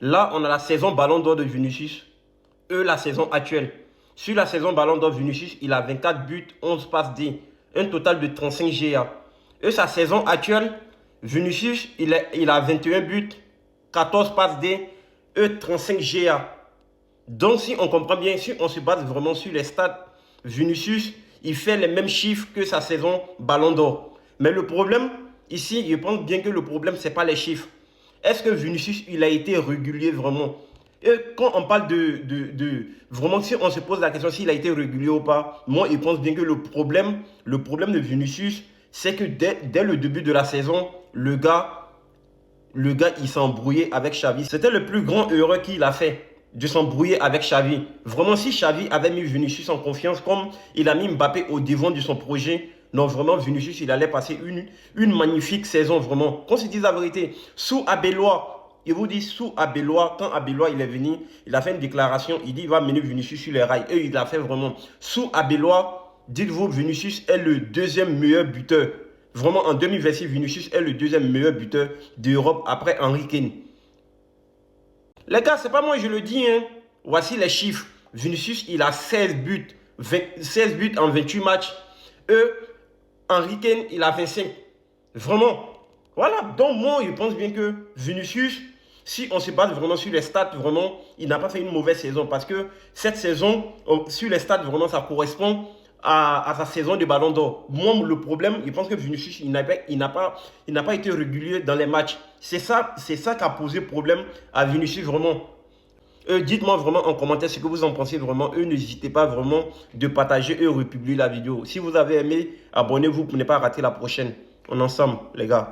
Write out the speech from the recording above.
Là, on a la saison Ballon d'Or de Vinicius. Eux, la saison actuelle. Sur la saison Ballon d'Or, Vinicius, il a 24 buts, 11 passes D. Un total de 35 GA. Eux, sa saison actuelle, Vinicius, il a 21 buts, 14 passes D. Eux, 35 GA. Donc, si on comprend bien, si on se base vraiment sur les stats, Vinicius, il fait les mêmes chiffres que sa saison Ballon d'Or. Mais le problème, ici, je pense bien que le problème, ce n'est pas les chiffres. Est-ce que Vinicius, il a été régulier vraiment? Et quand on parle vraiment, si on se pose la question s'il a été régulier ou pas, moi, je pense bien que le problème de Vinicius, c'est que dès le début de la saison, le gars, il s'est embrouillé avec Xavi. C'était le plus grand erreur qu'il a fait, de s'embrouiller avec Xavi. Vraiment, si Xavi avait mis Vinicius en confiance, comme il a mis Mbappé au devant de son projet, non, vraiment, Vinicius, il allait passer une magnifique saison, vraiment. Qu'on se dise la vérité, sous Abélois, il vous dit, sous Abélois, quand Abélois il est venu, il a fait une déclaration, il dit il va mener Vinicius sur les rails. Et il l'a fait vraiment. Sous Abélois, dites-vous, Vinicius est le deuxième meilleur buteur. Vraiment, en 2026, Vinicius est le deuxième meilleur buteur d'Europe après Henry Kane. Les gars, c'est pas moi, je le dis. Hein. Voici les chiffres. Vinicius, il a 16 buts, 16 buts en 28 matchs. Henry Kane, il a 25. Vraiment. Voilà. Donc, moi, je pense bien que Vinicius, si on se base vraiment sur les stats, vraiment, il n'a pas fait une mauvaise saison. Parce que cette saison, sur les stats, vraiment, ça correspond à sa saison de Ballon d'Or. Moi, le problème, je pense que Vinicius, il n'a pas été régulier dans les matchs. C'est ça qui a posé problème à Vinicius, vraiment. Dites-moi vraiment en commentaire ce que vous en pensez vraiment. N'hésitez pas vraiment de partager et republier la vidéo. Si vous avez aimé, abonnez-vous pour ne pas rater la prochaine. On est ensemble, les gars.